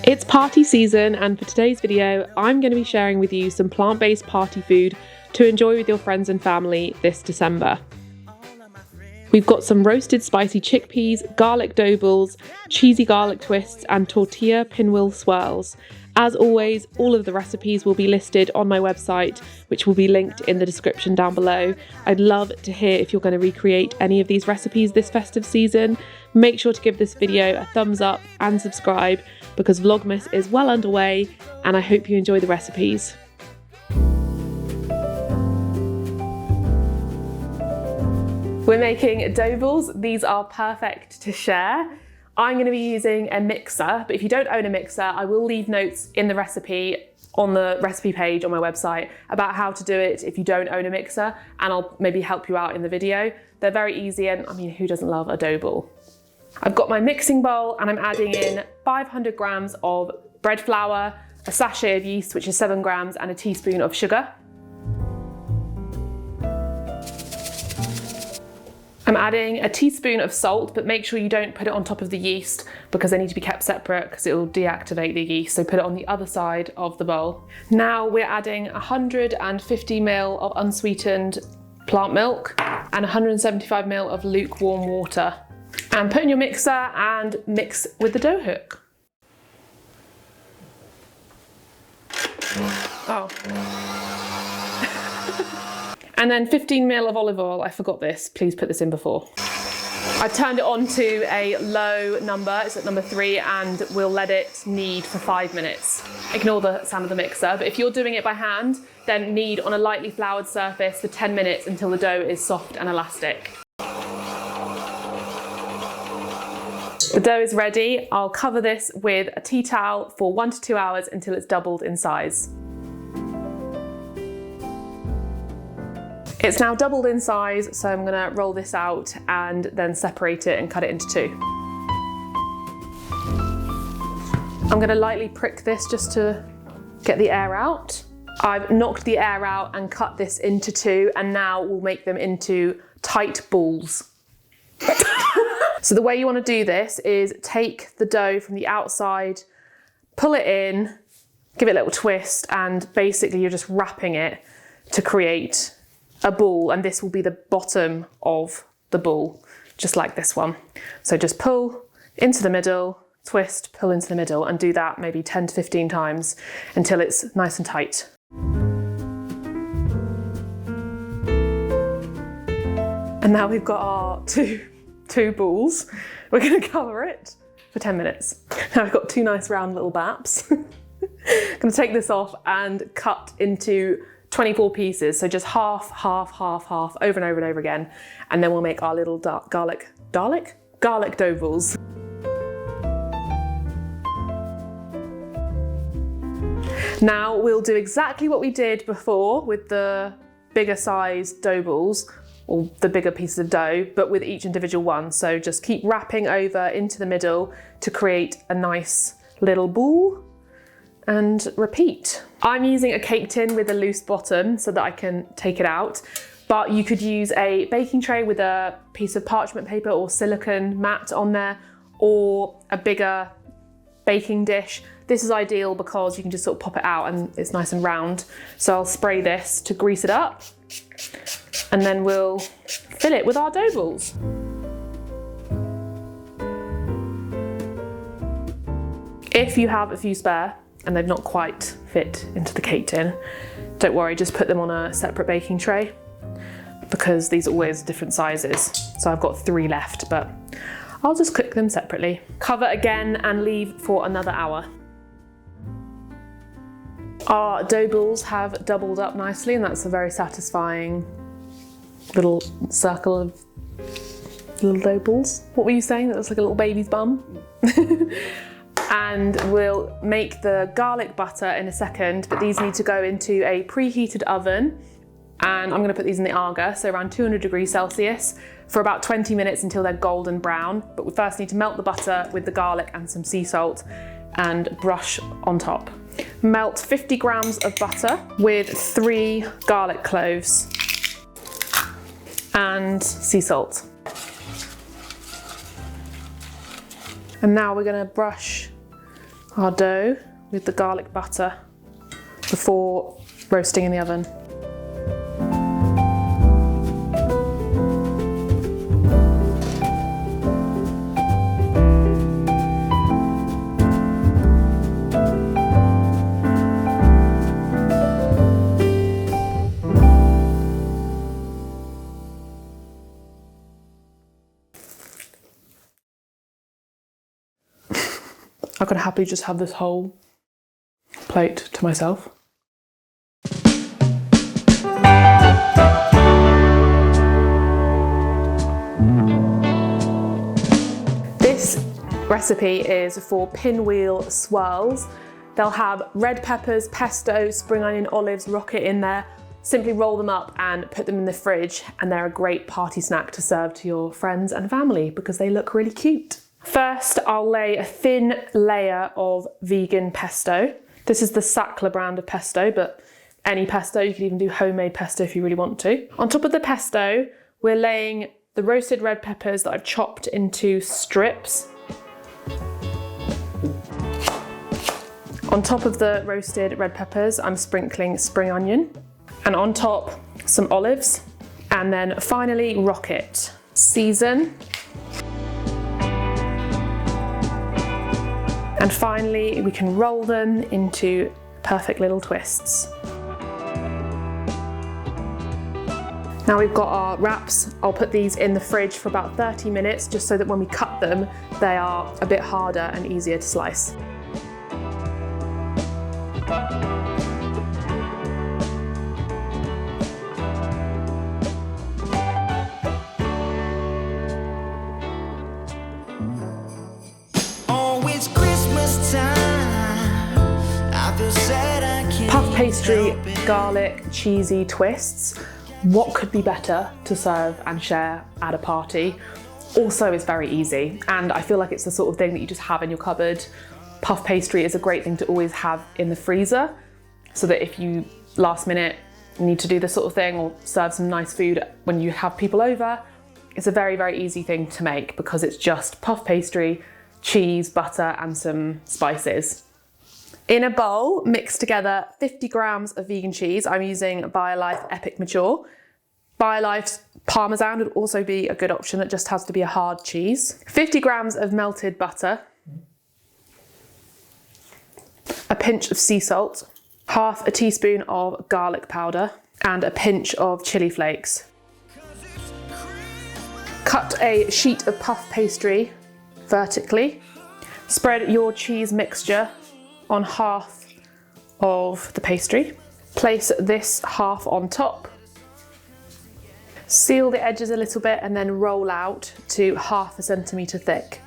It's party season, and for today's video, I'm going to be sharing with you some plant-based party food to enjoy with your friends and family this December. We've got some roasted spicy chickpeas, garlic dough balls, cheesy garlic twists, and tortilla pinwheel swirls. As always, all of the recipes will be listed on my website, which will be linked in the description down below. I'd love to hear if you're going to recreate any of these recipes this festive season. Make sure to give this video a thumbs up and subscribe, because Vlogmas is well underway, and I hope you enjoy the recipes. We're making dough balls. These are perfect to share. I'm going to be using a mixer, but if you don't own a mixer, I will leave notes in the recipe on the recipe page on my website about how to do it if you don't own a mixer, and I'll maybe help you out in the video. They're very easy, and I mean, who doesn't love a dough ball? I've got my mixing bowl, and I'm adding in 500 grams of bread flour, a sachet of yeast, which is 7 grams, and a teaspoon of sugar. I'm adding a teaspoon of salt, but make sure you don't put it on top of the yeast because they need to be kept separate because it will deactivate the yeast. So put it on the other side of the bowl. Now we're adding 150 ml of unsweetened plant milk and 175 ml of lukewarm water. And put in your mixer and mix with the dough hook. Oh. And then 15 ml of olive oil. I forgot this, please put this in before. I've turned it on to a low number, it's at number 3, and we'll let it knead for 5 minutes. Ignore the sound of the mixer, but if you're doing it by hand, then knead on a lightly floured surface for 10 minutes until the dough is soft and elastic. The dough is ready. I'll cover this with a tea towel for 1 to 2 hours until it's doubled in size. It's now doubled in size, so I'm gonna roll this out and then separate it and cut it into 2. I'm gonna lightly prick this just to get the air out. I've knocked the air out and cut this into 2, and now we'll make them into tight balls. So the way you want to do this is take the dough from the outside, pull it in, give it a little twist, and basically you're just wrapping it to create a ball, and this will be the bottom of the ball, just like this one. So just pull into the middle, twist, pull into the middle, and do that maybe 10 to 15 times until it's nice and tight. And now we've got our two balls. We're going to cover it for 10 minutes. Now I've got 2 nice round little baps. I'm going to take this off and cut into 24 pieces. So just half, half, half, half, over and over and over again. And then we'll make our little garlic dough balls. Now we'll do exactly what we did before with the bigger size dough balls, or the bigger pieces of dough, but with each individual one. So just keep wrapping over into the middle to create a nice little ball, and repeat. I'm using a cake tin with a loose bottom so that I can take it out, but you could use a baking tray with a piece of parchment paper or silicone mat on there, or a bigger baking dish. This is ideal because you can just sort of pop it out and it's nice and round. So I'll spray this to grease it up, and then we'll fill it with our dough balls. If you have a few spare and they've not quite fit into the cake tin, don't worry, just put them on a separate baking tray, because these are always different sizes. So I've got 3 left, but I'll just cook them separately. Cover again and leave for another hour. Our dough balls have doubled up nicely, and that's a very satisfying little circle of little dough balls. What were you saying? That looks like a little baby's bum? And we'll make the garlic butter in a second, but these need to go into a preheated oven, and I'm going to put these in the Aga, so around 200 degrees Celsius, for about 20 minutes until they're golden brown. But we first need to melt the butter with the garlic and some sea salt and brush on top. Melt 50 grams of butter with 3 garlic cloves and sea salt. And now we're going to brush our dough with the garlic butter before roasting in the oven. I could happily just have this whole plate to myself. This recipe is for pinwheel swirls. They'll have red peppers, pesto, spring onion, olives, rocket in there. Simply roll them up and put them in the fridge, and they're a great party snack to serve to your friends and family because they look really cute. First, I'll lay a thin layer of vegan pesto. This is the Sackler brand of pesto, but any pesto, you could even do homemade pesto if you really want to. On top of the pesto, we're laying the roasted red peppers that I've chopped into strips. On top of the roasted red peppers, I'm sprinkling spring onion, and on top, some olives, and then finally, rocket. Season. And finally, we can roll them into perfect little twists. Now we've got our wraps. I'll put these in the fridge for about 30 minutes, just so that when we cut them, they are a bit harder and easier to slice. Puff pastry, garlic, cheesy twists. What could be better to serve and share at a party? Also, it's very easy, and I feel like it's the sort of thing that you just have in your cupboard. Puff pastry is a great thing to always have in the freezer, so that if you last minute need to do this sort of thing or serve some nice food when you have people over, it's a very, very easy thing to make because it's just puff pastry, cheese, butter, and some spices. In a bowl, mix together 50 grams of vegan cheese. I'm using BioLife Epic Mature. BioLife's Parmesan would also be a good option. It just has to be a hard cheese. 50 grams of melted butter. A pinch of sea salt. Half a teaspoon of garlic powder. And a pinch of chili flakes. Cut a sheet of puff pastry vertically. Spread your cheese mixture on half of the pastry. Place this half on top. Seal the edges a little bit and then roll out to ½ centimetre thick.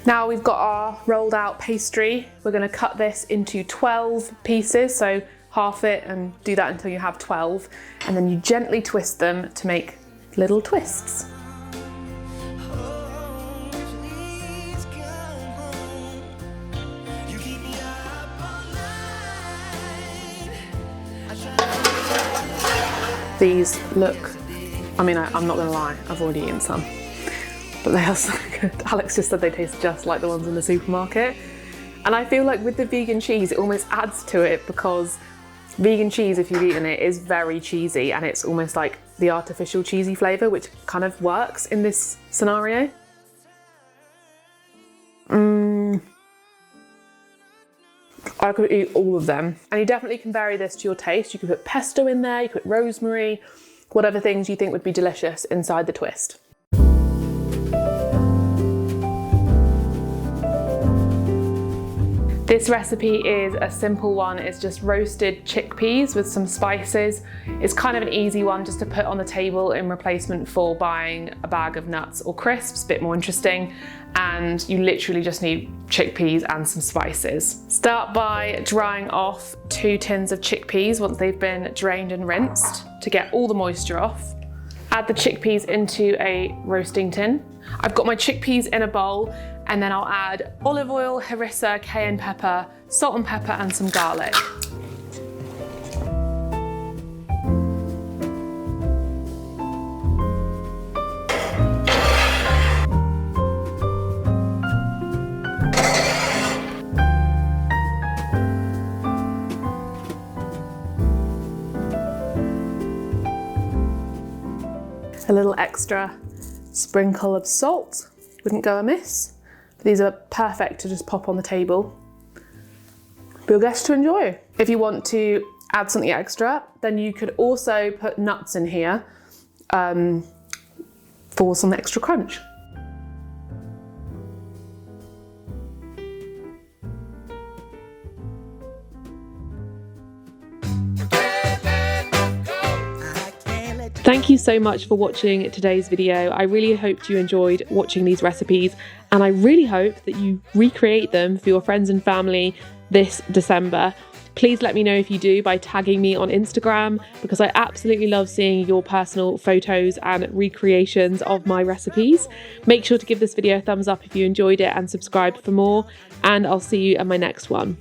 Now we've got our rolled out pastry. We're going to cut this into 12 pieces, so half it and do that until you have 12, and then you gently twist them to make little twists. These look, I mean, I'm not gonna lie, I've already eaten some, but they are so good. Alex just said they taste just like the ones in the supermarket. And I feel like with the vegan cheese, it almost adds to it because vegan cheese, if you've eaten it, is very cheesy and it's almost like the artificial cheesy flavour, which kind of works in this scenario. I could eat all of them. And you definitely can vary this to your taste. You could put pesto in there, you could put rosemary, whatever things you think would be delicious inside the twist. This recipe is a simple one. It's just roasted chickpeas with some spices. It's kind of an easy one just to put on the table in replacement for buying a bag of nuts or crisps, a bit more interesting. And you literally just need chickpeas and some spices. Start by drying off 2 tins of chickpeas once they've been drained and rinsed to get all the moisture off. Add the chickpeas into a roasting tin. I've got my chickpeas in a bowl, and then I'll add olive oil, harissa, cayenne pepper, salt and pepper, and some garlic. A little extra sprinkle of salt wouldn't go amiss. These are perfect to just pop on the table for your guests to enjoy. If you want to add something extra, then you could also put nuts in here for some extra crunch. Thank you so much for watching today's video. I really hoped you enjoyed watching these recipes, and I really hope that you recreate them for your friends and family this December. Please let me know if you do by tagging me on Instagram, because I absolutely love seeing your personal photos and recreations of my recipes. Make sure to give this video a thumbs up if you enjoyed it and subscribe for more, and I'll see you in my next one.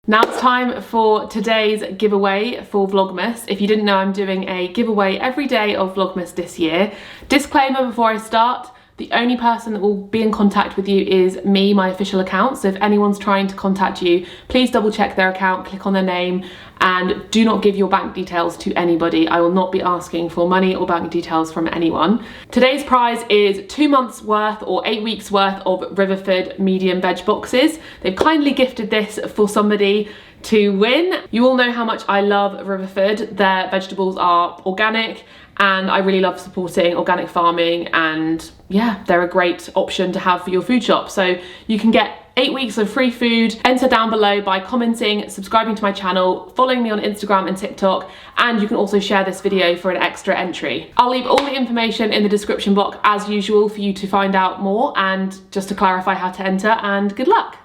Now it's time for today's giveaway for Vlogmas. If you didn't know, I'm doing a giveaway every day of Vlogmas this year. Disclaimer before I start, the only person that will be in contact with you is me, my official account. So if anyone's trying to contact you, please double check their account, click on their name, and do not give your bank details to anybody. I will not be asking for money or bank details from anyone. Today's prize is 2 months worth or 8 weeks worth of Riverford medium veg boxes. They've kindly gifted this for somebody to win. You all know how much I love Riverford. Their vegetables are organic, and I really love supporting organic farming, and yeah, they're a great option to have for your food shop. So you can get 8 weeks of free food. Enter down below by commenting, subscribing to my channel, following me on Instagram and TikTok, and you can also share this video for an extra entry. I'll leave all the information in the description box as usual for you to find out more and just to clarify how to enter, and good luck.